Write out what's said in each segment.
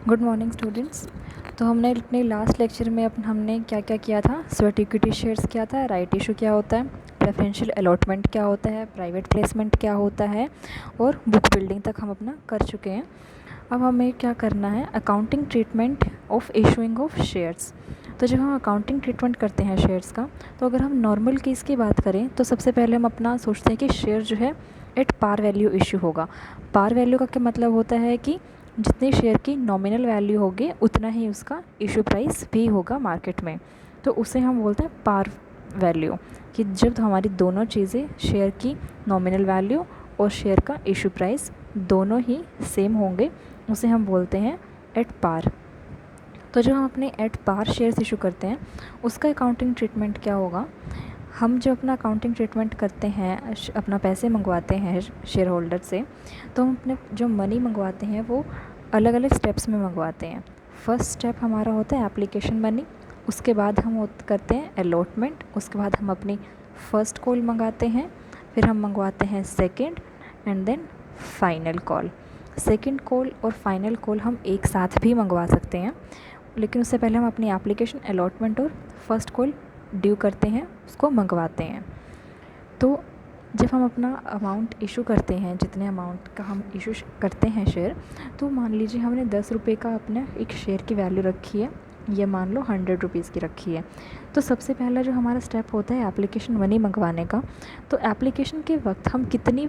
Good morning students. तो हमने अपने लास्ट लेक्चर में हमने क्या क्या किया था। स्वेट इक्विटी शेयर्स क्या था, राइट इशू क्या होता है, प्रेफरेंशियल अलॉटमेंट क्या होता है, प्राइवेट प्लेसमेंट क्या होता है और बुक बिल्डिंग तक हम अपना कर चुके हैं। अब हमें क्या करना है, accounting treatment of issuing of shares. तो जब हम अकाउंटिंग ट्रीटमेंट करते हैं शेयर्स का, तो अगर हम नॉर्मल केस की बात करें तो सबसे पहले हम अपना सोचते हैं कि शेयर जो है एट पार वैल्यू इशू होगा। पार वैल्यू का क्या मतलब होता है कि जितने शेयर की नॉमिनल वैल्यू होगी उतना ही उसका इशू प्राइस भी होगा मार्केट में। तो उसे हम बोलते हैं पार वैल्यू, कि जब हमारी दोनों चीज़ें, शेयर की नॉमिनल वैल्यू और शेयर का इशू प्राइस दोनों ही सेम होंगे, उसे हम बोलते हैं एट पार। तो जब हम अपने एट पार शेयर्स इशू करते हैं उसका अकाउंटिंग ट्रीटमेंट क्या होगा। हम जब अपना अकाउंटिंग ट्रीटमेंट करते हैं, अपना पैसे मंगवाते हैं शेयर होल्डर से, तो हम अपने जो मनी मंगवाते हैं वो अलग अलग स्टेप्स में मंगवाते हैं। फर्स्ट स्टेप हमारा होता है एप्लीकेशन मनी, उसके बाद हम करते हैं अलॉटमेंट, उसके बाद हम अपनी फ़र्स्ट कॉल मंगाते हैं, फिर हम मंगवाते हैं second and then final call. Second call और फाइनल कॉल हम एक साथ भी मंगवा सकते हैं, लेकिन उससे पहले हम अपनी एप्लीकेशन, अलॉटमेंट और फर्स्ट कॉल ड्यू करते हैं, उसको मंगवाते हैं। तो जब हम अपना अमाउंट इशू करते हैं, जितने अमाउंट का हम इशू करते हैं शेयर, तो मान लीजिए हमने 10 रुपये का अपने एक शेयर की वैल्यू रखी है, ये मान लो 100 रुपीज़ की रखी है। तो सबसे पहला जो हमारा स्टेप होता है एप्लीकेशन मनी मंगवाने का, तो एप्लीकेशन के वक्त हम कितनी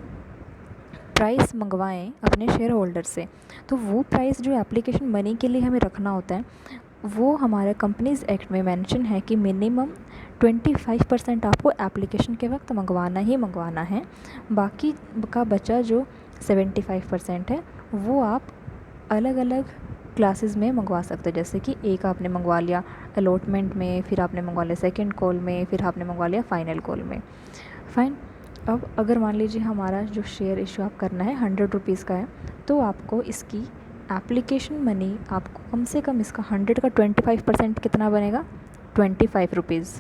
प्राइस मंगवाएं अपने शेयर होल्डर से, तो वो प्राइस जो एप्लीकेशन मनी के लिए हमें रखना होता है, वो हमारे कंपनीज़ एक्ट में मेंशन है कि मिनिमम 25% आपको एप्लीकेशन के वक्त मंगवाना ही मंगवाना है। बाकी का बचा जो 75% है वो आप अलग अलग क्लासेस में मंगवा सकते हो। जैसे कि एक आपने मंगवा लिया अलॉटमेंट में, फिर आपने मंगवा लिया सेकंड कॉल में, फिर आपने मंगवा लिया फाइनल कॉल में। फाइन। अब अगर मान लीजिए हमारा जो शेयर इशू आप करना है 100 रुपीज़ का है, तो आपको इसकी एप्लीकेशन मनी, आपको कम से कम इसका 100 का 25% कितना बनेगा, 25 रुपीज़।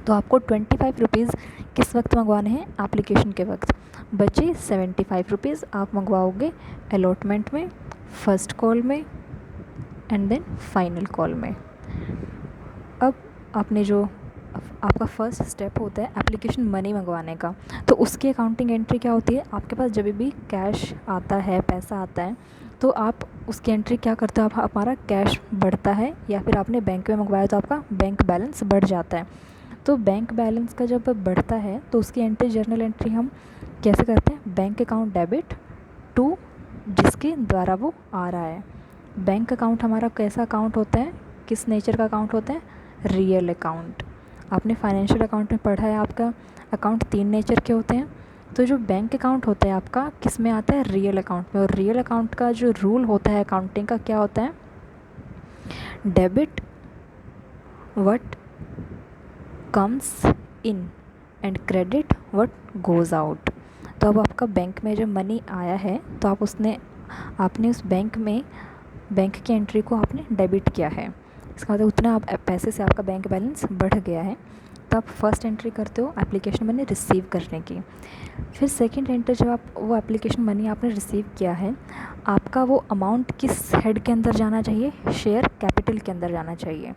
तो आपको 25 रुपीज़ किस वक्त मंगवाने हैं, एप्लीकेशन के वक्त। बचे 75 रुपीज़ आप मंगवाओगे अलॉटमेंट में, फर्स्ट कॉल में एंड देन फाइनल कॉल में। अब आपने जो आपका फर्स्ट स्टेप होता है एप्लीकेशन मनी मंगवाने का, तो उसकी अकाउंटिंग एंट्री क्या होती है, आपके पास जब भी कैश आता है, पैसा आता है, तो आप उसकी एंट्री क्या करते हो, आप हमारा कैश बढ़ता है या फिर आपने बैंक में मंगवाया तो आपका बैंक बैलेंस बढ़ जाता है। तो बैंक बैलेंस का जब बढ़ता है तो उसकी एंट्री, जर्नल एंट्री हम कैसे करते हैं, बैंक अकाउंट डेबिट टू जिसके द्वारा वो आ रहा है। बैंक अकाउंट हमारा कैसा अकाउंट होता है, किस नेचर का अकाउंट होता है, रियल अकाउंट। आपने फाइनेंशियल अकाउंट में पढ़ा है, आपका अकाउंट 3 नेचर के होते हैं। तो जो बैंक अकाउंट होता है आपका किस में आता है, रियल अकाउंट में। और रियल अकाउंट का जो रूल होता है अकाउंटिंग का क्या होता है, debit what comes in and credit what goes out. तो अब आपका बैंक में जब मनी आया है तो आपने उस बैंक में, बैंक की एंट्री को आपने डेबिट किया है, इसका मतलब उतना आप पैसे से आपका बैंक बैलेंस बढ़ गया है। तो आप फर्स्ट एंट्री करते हो एप्लीकेशन मनी रिसीव करने की। फिर सेकंड एंट्री, जब आप वो एप्लीकेशन मनी आपने रिसीव किया है, आपका वो अमाउंट किस हेड के अंदर जाना चाहिए, शेयर कैपिटल के अंदर जाना चाहिए।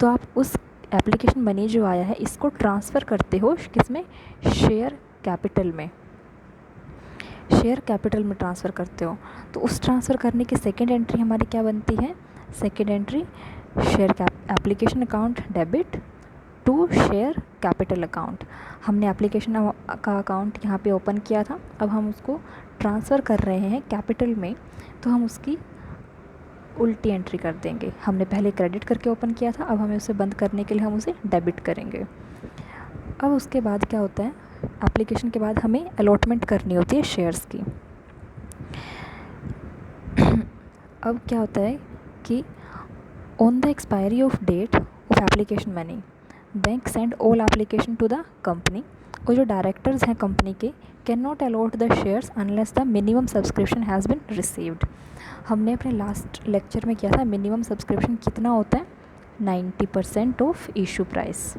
तो आप उस एप्लीकेशन मनी जो आया है इसको ट्रांसफ़र करते हो किस में, शेयर कैपिटल में, शेयर कैपिटल में ट्रांसफ़र करते हो। तो उस ट्रांसफ़र करने की सेकंड एंट्री हमारी क्या बनती है, second entry share application account debit to share capital account. हमने एप्लीकेशन का अकाउंट यहाँ पे ओपन किया था, अब हम उसको ट्रांसफ़र कर रहे हैं कैपिटल में, तो हम उसकी उल्टी एंट्री कर देंगे। हमने पहले क्रेडिट करके ओपन किया था, अब हमें उसे बंद करने के लिए हम उसे डेबिट करेंगे। अब उसके बाद क्या होता है, एप्लीकेशन के बाद हमें अलॉटमेंट करनी होती है शेयर्स की। अब क्या होता है कि on the expiry of date of application money, bank send all application to the company, और जो डायरेक्टर्स हैं कंपनी के can not allot the shares unless the minimum subscription has been received. हमने अपने लास्ट लेक्चर में किया था, minimum subscription कितना होता है, 90% of issue price.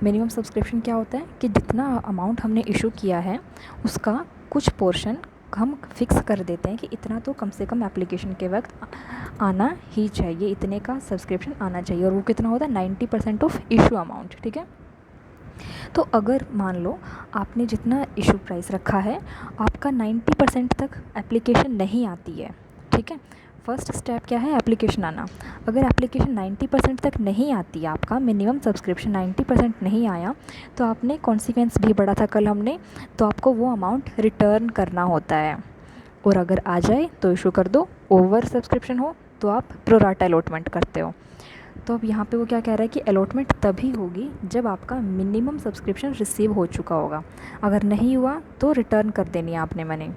Minimum subscription क्या होता है कि जितना अमाउंट हमने इशू किया है उसका कुछ पोर्शन हम फिक्स कर देते हैं कि इतना तो कम से कम एप्लीकेशन के वक्त आना ही चाहिए, इतने का सब्सक्रिप्शन आना चाहिए, और वो कितना होता है 90% ऑफ इशू अमाउंट, ठीक है। तो अगर मान लो आपने जितना इशू प्राइस रखा है आपका 90% तक एप्लीकेशन नहीं आती है, ठीक है। फर्स्ट स्टेप क्या है, एप्लीकेशन आना। अगर एप्लीकेशन 90% तक नहीं आती, आपका मिनिमम सब्सक्रिप्शन 90% नहीं आया, तो आपने कॉन्सिक्वेंस भी पढ़ा था कल हमने, तो आपको वो अमाउंट रिटर्न करना होता है। और अगर आ जाए तो इशू कर दो, ओवर सब्सक्रिप्शन हो तो आप प्रोराटा अलॉटमेंट करते हो। तो अब यहाँ पे वो क्या कह रहा है कि अलॉटमेंट तभी होगी जब आपका मिनिमम सब्सक्रिप्शन रिसीव हो चुका होगा, अगर नहीं हुआ तो रिटर्न कर देनी है आपने मनी।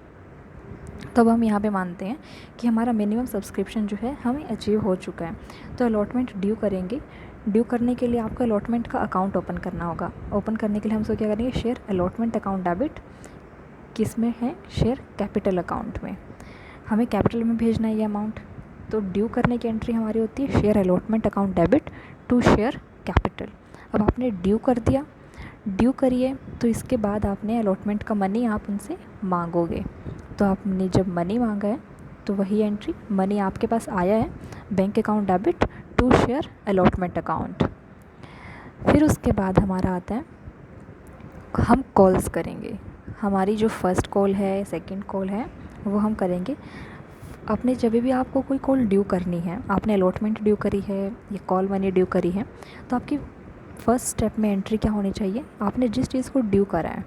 तो अब हम यहाँ पे मानते हैं कि हमारा मिनिमम सब्सक्रिप्शन जो है हमें अचीव हो चुका है, तो अलॉटमेंट ड्यू करेंगे। ड्यू करने के लिए आपको अलॉटमेंट का अकाउंट ओपन करना होगा। ओपन करने के लिए हम क्या करेंगे, शेयर अलॉटमेंट अकाउंट डेबिट, किस में है, शेयर कैपिटल अकाउंट में। हमें कैपिटल में भेजना है ये अमाउंट, तो ड्यू करने की एंट्री हमारी होती है share allotment account debit to share capital. अब आपने ड्यू कर दिया, ड्यू करिए, तो इसके बाद आपने अलॉटमेंट का मनी आप उनसे मांगोगे। तो आपने जब मनी मांगा है तो वही एंट्री, मनी आपके पास आया है, bank account debit to share allotment account. फिर उसके बाद हमारा आता है, हम कॉल्स करेंगे। हमारी जो फर्स्ट कॉल है, सेकंड कॉल है, वो हम करेंगे। आपने जब भी आपको कोई कॉल ड्यू करनी है, आपने अलॉटमेंट ड्यू करी है या कॉल मनी ड्यू करी है, तो आपकी फ़र्स्ट स्टेप में एंट्री क्या होनी चाहिए, आपने जिस चीज़ को ड्यू करा है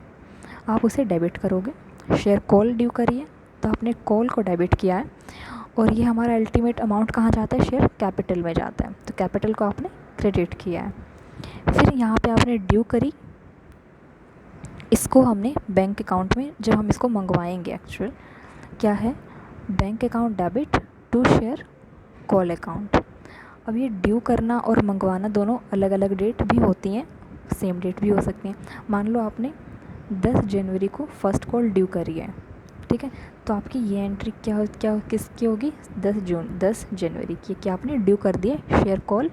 आप उसे डेबिट करोगे। शेयर कॉल ड्यू करी है तो आपने कॉल को डेबिट किया है, और ये हमारा अल्टीमेट अमाउंट कहाँ जाता है, शेयर कैपिटल में जाता है, तो कैपिटल को आपने क्रेडिट किया है। फिर यहाँ पे आपने ड्यू करी, इसको हमने बैंक अकाउंट में, जब हम इसको मंगवाएंगे, एक्चुअल क्या है, bank account debit to share call account. अब ये ड्यू करना और मंगवाना दोनों अलग अलग डेट भी होती हैं, सेम डेट भी हो सकती हैं। मान लो आपने 10 जनवरी को फर्स्ट कॉल ड्यू करी है, ठीक है, तो आपकी ये एंट्री क्या किसकी होगी, 10 जनवरी की, कि आपने ड्यू कर दिए share call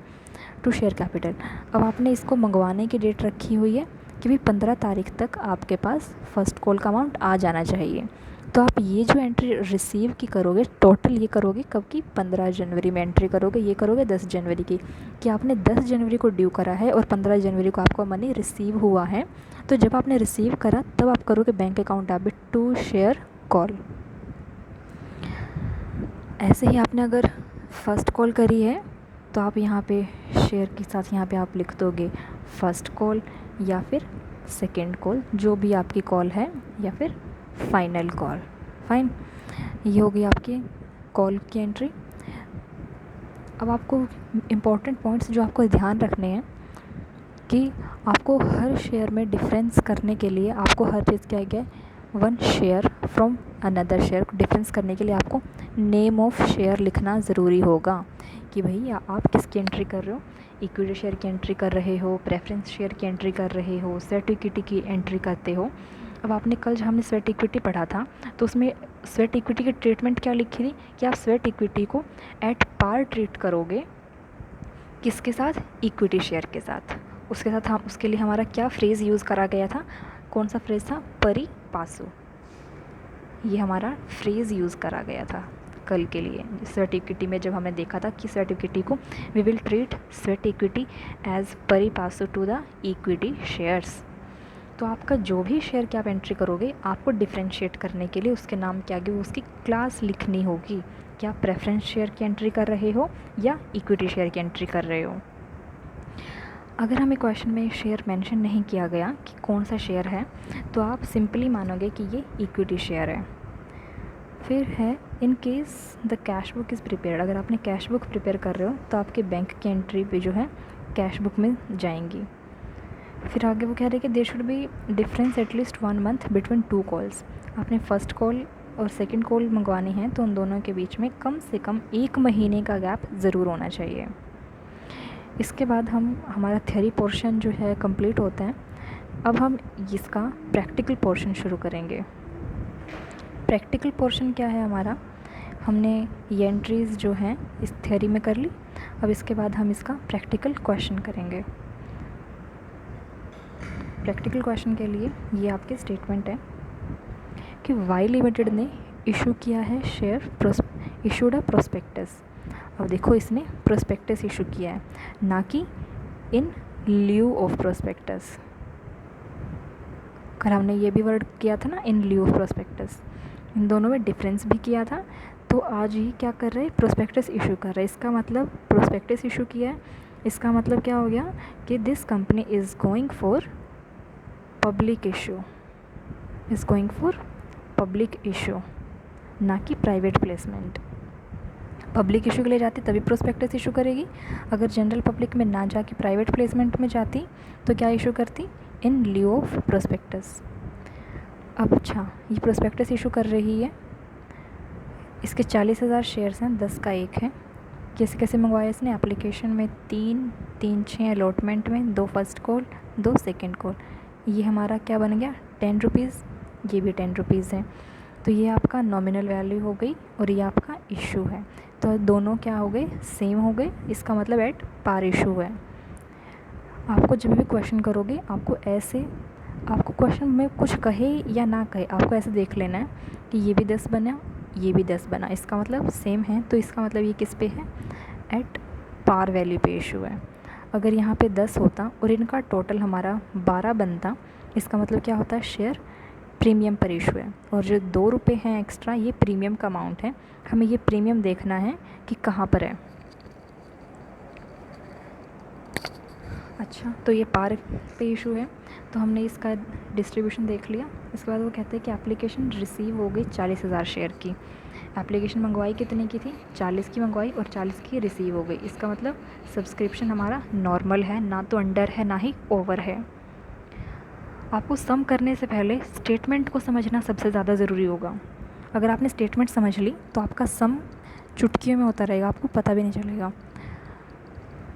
to share capital. अब आपने इसको मंगवाने की डेट रखी हुई है कि भाई 15 तारीख तक आपके पास फ़र्स्ट कॉल का अमाउंट आ जाना चाहिए। तो आप ये जो एंट्री रिसीव की करोगे, टोटल ये करोगे कब की, 15 जनवरी में एंट्री करोगे, ये करोगे 10 जनवरी की, कि आपने 10 जनवरी को ड्यू करा है और 15 जनवरी को आपको मनी रिसीव हुआ है। तो जब आपने रिसीव करा तब आप करोगे bank account debit to share call. ऐसे ही आपने अगर फ़र्स्ट कॉल करी है तो आप यहाँ पे शेयर के साथ यहाँ पे आप लिख दोगे फ़र्स्ट कॉल या फिर सेकंड कॉल, जो भी आपकी कॉल है, या फिर फाइनल कॉल। फाइन, ये हो गई आपकी कॉल की एंट्री। अब आपको इम्पोर्टेंट पॉइंट्स जो आपको ध्यान रखने हैं कि आपको हर शेयर में डिफरेंस करने के लिए आपको हर चीज़ क्या है, one share from another share difference करने के लिए आपको नेम ऑफ शेयर लिखना ज़रूरी होगा, कि भाई आप किसकी एंट्री कर रहे हो, इक्विटी शेयर की एंट्री कर रहे हो, प्रेफरेंस शेयर की एंट्री कर रहे हो, स्वेट इक्विटी की एंट्री करते हो। अब आपने कल जब हमने स्वेट इक्विटी पढ़ा था तो उसमें स्वेट इक्विटी की ट्रीटमेंट क्या लिखी थी, कि आप स्वेट इक्विटी को एट पार ट्रीट करोगे, किसके साथ, इक्विटी शेयर के साथ। उसके साथ हम, उसके लिए हमारा क्या फ्रेज़ यूज़ करा गया था, कौन सा फ्रेज़ था, परी पासो, ये हमारा फ्रेज़ यूज़ करा गया था कल के लिए स्वेट इक्विटी में, जब हमने देखा था कि स्वेट इक्विटी को we will treat sweat equity as pari passu to the equity shares. तो आपका जो भी शेयर की आप एंट्री करोगे, आपको डिफ्रेंशिएट करने के लिए उसके नाम के आगे उसकी क्लास लिखनी होगी, कि आप प्रेफरेंस शेयर की एंट्री कर रहे हो या इक्विटी शेयर की एंट्री कर रहे हो। अगर हमें क्वेश्चन में शेयर मेंशन नहीं किया गया कि कौन सा शेयर है, तो आप सिंपली मानोगे कि ये इक्विटी शेयर है। फिर है, in case the cash book is prepared, अगर आपने कैश बुक प्रिपेयर कर रहे हो तो आपके बैंक की एंट्री पे जो है कैश बुक में जाएंगी। फिर आगे वो कह रहे हैं कि there should be difference at least 1 month between 2 calls. आपने फ़र्स्ट कॉल और सेकंड कॉल मंगवानी है तो उन दोनों के बीच में कम से कम 1 महीने का गैप ज़रूर होना चाहिए। इसके बाद हमारा थ्योरी पोर्शन जो है कंप्लीट होता है। अब हम इसका प्रैक्टिकल पोर्शन शुरू करेंगे। प्रैक्टिकल पोर्शन क्या है हमारा, हमने ये एंट्रीज़ जो हैं इस थ्योरी में कर ली। अब इसके बाद हम इसका प्रैक्टिकल क्वेश्चन करेंगे। प्रैक्टिकल क्वेश्चन के लिए ये आपके स्टेटमेंट है कि कि वाई लिमिटेड ने इशू किया है शेयर, इशूड अ प्रोस्पेक्टस। अब देखो इसने प्रोस्पेक्टस इशू किया है, ना कि इन ल्यू ऑफ प्रोस्पेक्टस। कल हमने ये भी वर्ड किया था ना, इन ल्यू ऑफ प्रोस्पेक्टस, इन दोनों में डिफरेंस भी किया था। तो आज ही क्या कर रहे हैं, प्रोस्पेक्टस इशू कर रहे हैं। इसका मतलब प्रोस्पेक्टस इशू किया है, इसका मतलब क्या हो गया कि this company is going for public issue, is going for public issue, ना कि प्राइवेट प्लेसमेंट। पब्लिक इशू के लिए जाती तभी प्रोस्पेक्टस इशू करेगी, अगर जनरल पब्लिक में ना जाके प्राइवेट प्लेसमेंट में जाती तो क्या इशू करती, इन ल्यू ऑफ प्रोस्पेक्टस। अब अच्छा, ये प्रोस्पेक्टस इशू कर रही है, इसके 40,000 शेयर्स हैं, 10 का एक है। कैसे कैसे मंगवाया इसने, एप्लीकेशन में 3 अलॉटमेंट में 2 फर्स्ट कॉल 2 सेकंड कॉल। ये हमारा क्या बन गया, 10 रुपीज़, ये भी 10 रुपीज़ है। तो ये आपका नॉमिनल वैल्यू हो गई और ये आपका इशू है, तो दोनों क्या हो गए, सेम हो गए। इसका मतलब एट पार इशू है। आपको जब भी क्वेश्चन करोगे, आपको ऐसे, आपको क्वेश्चन में कुछ कहे या ना कहे, आपको ऐसे देख लेना है कि ये भी 10 बना, ये भी 10 बना, इसका मतलब सेम है, तो इसका मतलब ये किस पे है, एट पार वैल्यू पे इशू है। अगर यहाँ पे 10 होता और इनका टोटल हमारा 12 बनता, इसका मतलब क्या होता है, शेयर प्रीमियम पर इशू है। और जो 2 रुपये हैं एक्स्ट्रा, ये प्रीमियम का अमाउंट है, हमें ये प्रीमियम देखना है कि कहाँ पर है। अच्छा, तो ये पार पे इशू है, तो हमने इसका डिस्ट्रीब्यूशन देख लिया। इसके बाद वो कहते हैं कि एप्लीकेशन रिसीव हो गई 40,000 शेयर की। एप्लीकेशन मंगवाई कितने की थी, 40 की मंगवाई और 40 की रिसीव हो गई। इसका मतलब सब्सक्रिप्शन हमारा नॉर्मल है, ना तो अंडर है ना ही ओवर है। आपको सम करने से पहले स्टेटमेंट को समझना सबसे ज़्यादा ज़रूरी होगा। अगर आपने स्टेटमेंट समझ ली तो आपका सम चुटकियों में होता रहेगा, आपको पता भी नहीं चलेगा।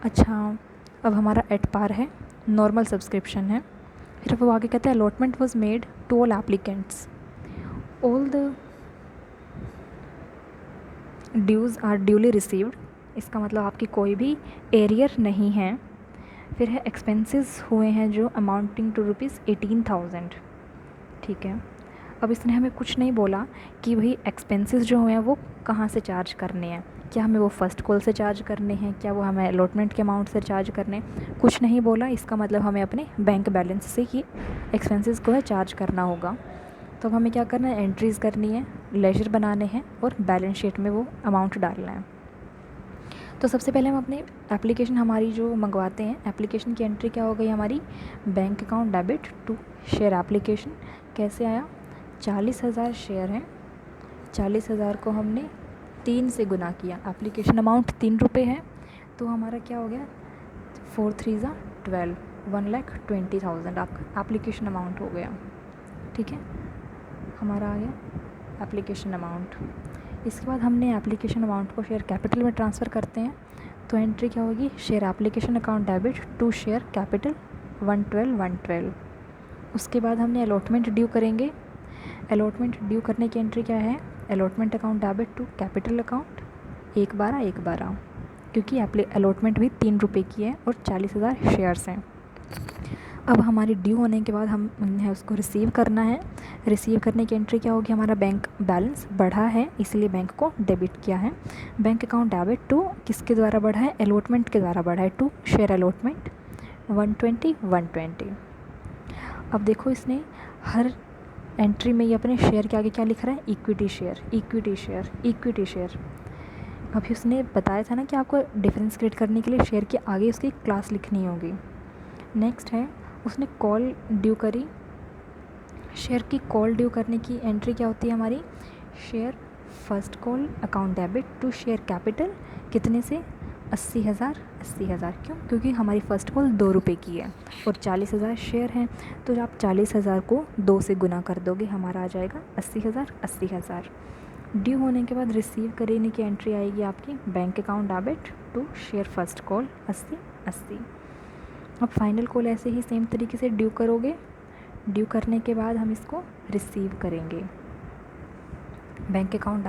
अच्छा, अब हमारा एट पार है, नॉर्मल सब्सक्रिप्शन है। फिर वो आगे कहते हैं allotment was made to all applicants, all the dues are duly received. इसका मतलब आपकी कोई भी एरियर नहीं है। फिर है एक्सपेंसेस हुए हैं जो अमाउंटिंग टू ₹18,000। ठीक है, अब इसने हमें कुछ नहीं बोला कि भाई एक्सपेंसेस जो हुए हैं वो कहाँ से चार्ज करने हैं, क्या हमें वो फ़र्स्ट कॉल से चार्ज करने हैं, क्या वो हमें अलॉटमेंट के अमाउंट से चार्ज करने, कुछ नहीं बोला। इसका मतलब हमें अपने बैंक बैलेंस से ही एक्सपेंसेस को है चार्ज करना होगा। तो अब हमें क्या करना है, एंट्रीज़ करनी है, लेजर बनाने हैं और बैलेंस शीट में वो अमाउंट डालना है। तो सबसे पहले हम अपने एप्लीकेशन हमारी जो मंगवाते हैं, एप्लीकेशन की एंट्री क्या हो गई हमारी, bank account debit to share application. कैसे आया, 40,000 शेयर हैं, 40,000 को हमने 3 से गुना किया, एप्लीकेशन अमाउंट 3 रुपये है, तो हमारा क्या हो गया, 4 3 ज़ा 12, 1,20,000 आपका एप्लीकेशन अमाउंट हो गया। ठीक है, हमारा आ गया एप्लीकेशन अमाउंट। इसके बाद हमने एप्लीकेशन अमाउंट को शेयर कैपिटल में ट्रांसफ़र करते हैं, तो एंट्री क्या होगी, share application account debit to share capital 112। उसके बाद हमने अलॉटमेंट ड्यू करेंगे। अलॉटमेंट ड्यू करने की एंट्री क्या है, allotment account debit to capital account 1/12, क्योंकि अलॉटमेंट भी 3 रुपये की है और 40,000 शेयर्स हैं। अब हमारी ड्यू होने के बाद हमने उसको रिसीव करना है। रिसीव करने की एंट्री क्या होगी, हमारा बैंक बैलेंस बढ़ा है इसलिए बैंक को डेबिट किया है। बैंक अकाउंट डेबिट टू किसके द्वारा बढ़ा है, अलॉटमेंट के द्वारा बढ़ा है, टू शेयर अलॉटमेंट 120। अब देखो इसने हर एंट्री में ये अपने शेयर के आगे क्या लिख रहा है, इक्विटी शेयर। अभी उसने बताया था ना कि आपको डिफरेंस क्रिएट करने के लिए शेयर के आगे उसकी क्लास लिखनी होगी। नेक्स्ट है, उसने कॉल ड्यू करी। शेयर की कॉल ड्यू करने की एंट्री क्या होती है हमारी, share first call account debit to share capital कितने से, 80,000। क्यों, क्योंकि हमारी फ़र्स्ट कॉल 2 रुपये की है और 40,000 शेयर हैं, तो आप 40,000 को 2 से गुना कर दोगे, हमारा आ जाएगा 80,000। ड्यू होने के बाद रिसीव करने की एंट्री आएगी आपकी bank account debit to share first call 80। अब फाइनल कॉल ऐसे ही सेम तरीके से ड्यू करोगे। ड्यू करने के बाद हम इसको रिसीव करेंगे, bank account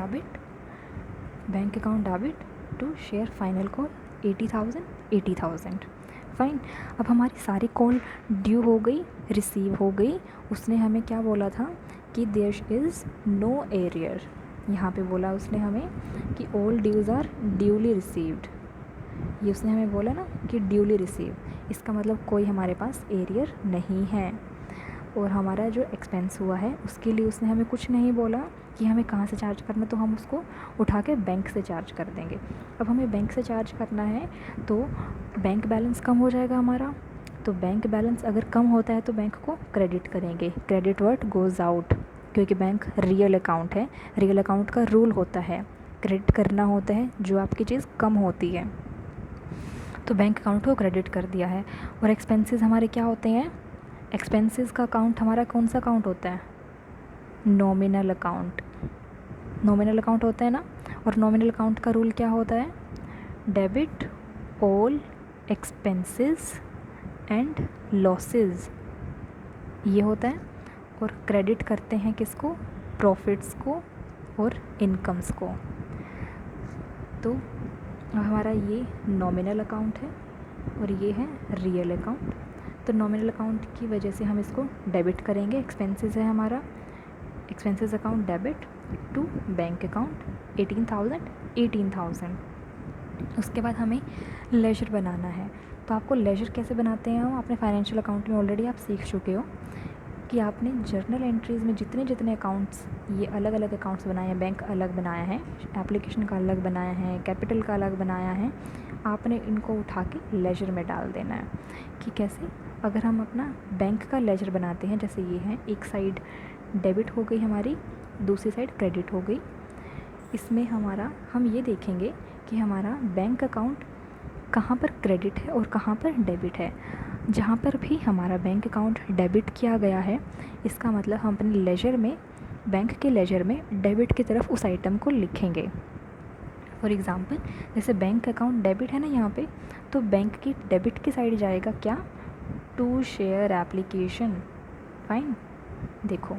debit to share final call 80,000। Fine. अब हमारी सारी कॉल ड्यू हो गई, रिसीव हो गई। उसने हमें क्या बोला था कि देयर इज़ नो एरियर। यहाँ पे बोला उसने हमें कि all dues are duly received. ये उसने हमें बोला ना कि ड्यूली रिसीव, इसका मतलब कोई हमारे पास एरियर नहीं है। और हमारा जो एक्सपेंस हुआ है उसके लिए उसने हमें कुछ नहीं बोला कि हमें कहाँ से चार्ज करना, तो हम उसको उठा के बैंक से चार्ज कर देंगे। अब हमें बैंक से चार्ज करना है तो बैंक बैलेंस कम हो जाएगा हमारा। तो बैंक बैलेंस अगर कम होता है तो बैंक को क्रेडिट करेंगे। क्रेडिट वर्ड गोज़ आउट, क्योंकि बैंक रियल अकाउंट है। रियल अकाउंट का रूल होता है क्रेडिट करना होता है जो आपकी चीज़ कम होती है। तो बैंक अकाउंट को क्रेडिट कर दिया है। और एक्सपेंसेस हमारे क्या होते हैं? एक्सपेंसेस का अकाउंट हमारा कौन सा अकाउंट होता है? Nominal account. नॉमिनल अकाउंट होता है ना। और नॉमिनल अकाउंट का रूल क्या होता है? Debit all expenses and losses, ये होता है। और क्रेडिट करते हैं किसको? प्रॉफिट्स को और इनकम्स को। तो हमारा ये नॉमिनल अकाउंट है और ये है रियल अकाउंट। तो नॉमिनल अकाउंट की वजह से हम इसको डेबिट करेंगे। एक्सपेंसेस है हमारा, expenses account debit to bank account 18,000। उसके बाद हमें लेजर बनाना है। तो आपको लेजर कैसे बनाते हैं वो आपने फाइनेंशियल अकाउंट में ऑलरेडी आप सीख चुके हो कि आपने जर्नल एंट्रीज़ में जितने जितने अकाउंट्स, ये अलग अलग अकाउंट्स बनाए हैं, बैंक अलग बनाया है, एप्लीकेशन का अलग बनाया है, कैपिटल का अलग बनाया है, आपने इनको उठा के लेजर में डाल देना है। कि कैसे? अगर हम अपना बैंक का लेजर बनाते हैं, जैसे ये है, एक साइड डेबिट हो गई हमारी, दूसरी साइड क्रेडिट हो गई। इसमें हमारा हम ये देखेंगे कि हमारा बैंक अकाउंट कहाँ पर क्रेडिट है और कहाँ पर डेबिट है। जहाँ पर भी हमारा बैंक अकाउंट डेबिट किया गया है, इसका मतलब हम अपने लेजर में, बैंक के लेजर में डेबिट की तरफ उस आइटम को लिखेंगे। फॉर एग्ज़ाम्पल, जैसे बैंक अकाउंट डेबिट है ना यहाँ पे, तो बैंक की डेबिट की साइड जाएगा क्या? To share application. फाइन, देखो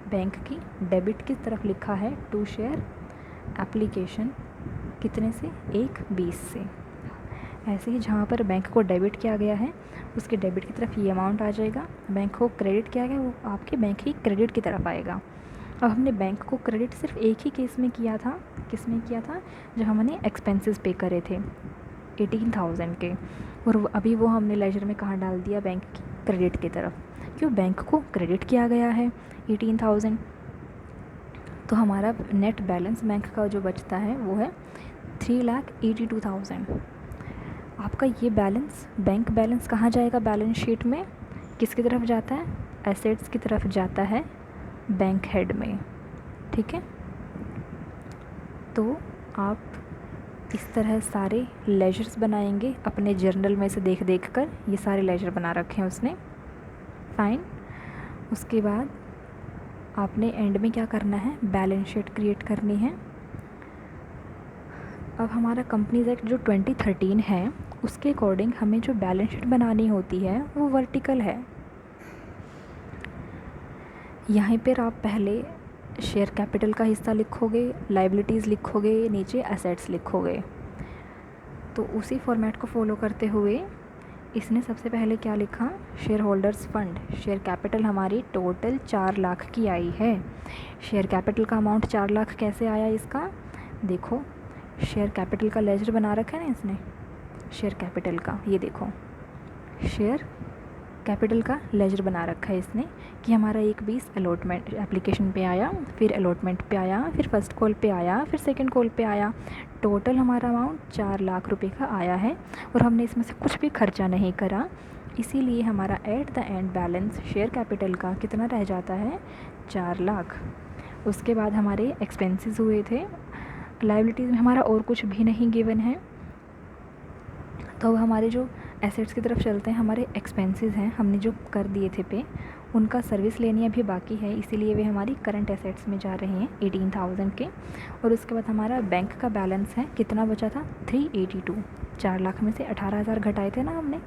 बैंक की डेबिट की तरफ लिखा है टू शेयर एप्लीकेशन, कितने से? 1/20 से। ऐसे ही जहाँ पर बैंक को डेबिट किया गया है उसके डेबिट की तरफ ये अमाउंट आ जाएगा, बैंक को क्रेडिट किया गया वो आपके बैंक की क्रेडिट की तरफ आएगा। अब हमने बैंक को क्रेडिट सिर्फ एक ही केस में किया था, किस में किया था? जब हमने एक्सपेंसेस पे करे थे 18,000 के, और अभी वो हमने लेजर में कहाँ डाल दिया? बैंक की क्रेडिट की तरफ, क्यों? बैंक को क्रेडिट किया गया है 18,000। तो हमारा नेट बैलेंस बैंक का जो बचता है वो है 3,82,000। आपका ये बैलेंस, बैंक बैलेंस कहाँ जाएगा बैलेंस शीट में? किसकी तरफ जाता है? एसेट्स की तरफ जाता है, बैंक हेड में। ठीक है, तो आप इस तरह सारे लेजर्स बनाएंगे अपने जर्नल में से देख देख कर। ये सारे लेजर बना रखे हैं उसने। फाइन, उसके बाद आपने एंड में क्या करना है? बैलेंस शीट क्रिएट करनी है। अब हमारा कंपनीज एक्ट जो 2013 है उसके अकॉर्डिंग हमें जो बैलेंस शीट बनानी होती है वो वर्टिकल है। यहाँ पर आप पहले शेयर कैपिटल का हिस्सा लिखोगे, लाइबिलिटीज़ लिखोगे, नीचे एसेट्स लिखोगे। तो उसी फॉर्मेट को फॉलो करते हुए इसने सबसे पहले क्या लिखा? Share holders fund. Share capital हमारी टोटल 4 लाख की आई है। शेयर कैपिटल का अमाउंट 4 लाख कैसे आया इसका? देखो, शेयर कैपिटल का लेजर बना रखा है ना इसने, शेयर कैपिटल का, ये देखो शेयर कैपिटल का लेजर बना रखा है इसने कि हमारा 1/20 अलॉटमेंट एप्लीकेशन पे आया, फिर अलॉटमेंट पे आया, फिर फर्स्ट कॉल पे आया, फिर सेकंड कॉल पे आया। टोटल हमारा अमाउंट 4 लाख रुपए का आया है और हमने इसमें से कुछ भी खर्चा नहीं करा, इसीलिए हमारा at the end balance share capital का कितना रह जाता है? 4 लाख। उसके बाद हमारे एक्सपेंसेस हुए थे, लायबिलिटीज़ में हमारा और कुछ भी नहीं गिवन है। तो अब हमारे जो एसेट्स की तरफ चलते हैं, हमारे एक्सपेंसेस हैं हमने जो कर दिए थे पे, उनका सर्विस लेनी अभी बाकी है, इसीलिए वे हमारी करंट एसेट्स में जा रहे हैं 18,000 के। और उसके बाद हमारा बैंक का बैलेंस है, कितना बचा था? 382। 4 लाख में से 18,000 घटाए थे ना हमने।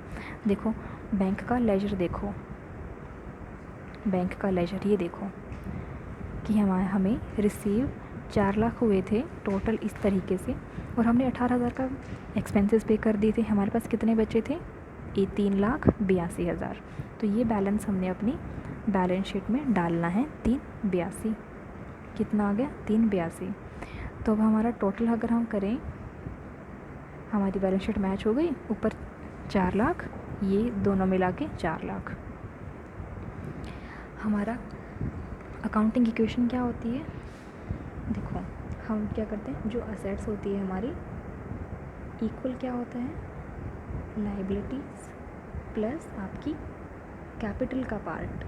देखो बैंक का लेजर, देखो बैंक का लेजर, ये देखो कि हमें रिसीव 4 लाख हुए थे टोटल इस तरीके से, और हमने 18,000 का एक्सपेंसेस पे कर दिए थे। हमारे पास कितने बचे थे? ये 3,82,000। तो ये बैलेंस हमने अपनी बैलेंस शीट में डालना है, 382। कितना आ गया? 382। तो अब हमारा टोटल अगर हम करें, हमारी बैलेंस शीट मैच हो गई, ऊपर 4 लाख, ये दोनों मिला के 4 लाख। हमारा अकाउंटिंग इक्वेशन क्या होती है? देखो हम क्या करते हैं, जो असेट्स होती है हमारी, इक्वल क्या होता है, लाइबिलिटीज़ प्लस आपकी कैपिटल का पार्ट।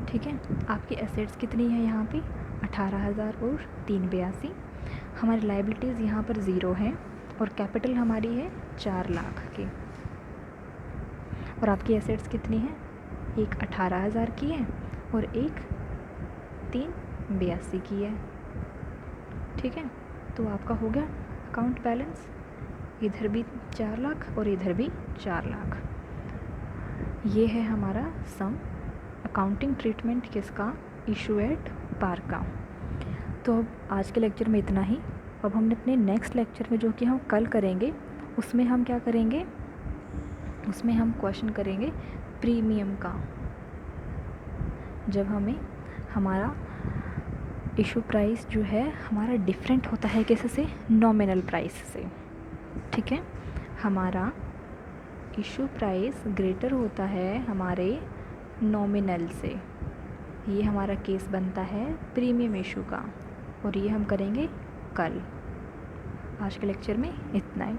ठीक है, आपकी एसेट्स कितनी है यहाँ पे? 18,000 और 382। हमारी लाइबिलिटीज़ यहाँ पर 0 है और कैपिटल हमारी है 4 लाख की। और आपकी एसेट्स कितनी है? एक 18,000 की है और एक 382 की है। ठीक है, तो आपका हो गया अकाउंट बैलेंस, इधर भी 4 लाख और इधर भी 4 लाख। ये है हमारा सम अकाउंटिंग ट्रीटमेंट किसका? इशू एट पार का। तो अब आज के लेक्चर में इतना ही। अब हमने अपने नेक्स्ट लेक्चर में, जो कि हम कल करेंगे, उसमें हम क्या करेंगे, उसमें हम क्वेश्चन करेंगे प्रीमियम का। जब हमें हमारा इशू प्राइस जो है हमारा डिफरेंट होता है किससे? नॉमिनल प्राइस से। ठीक है, हमारा इशू प्राइस ग्रेटर होता है हमारे नॉमिनल से। ये हमारा केस बनता है प्रीमियम इशू का, और ये हम करेंगे कल। आज के लेक्चर में इतना ही।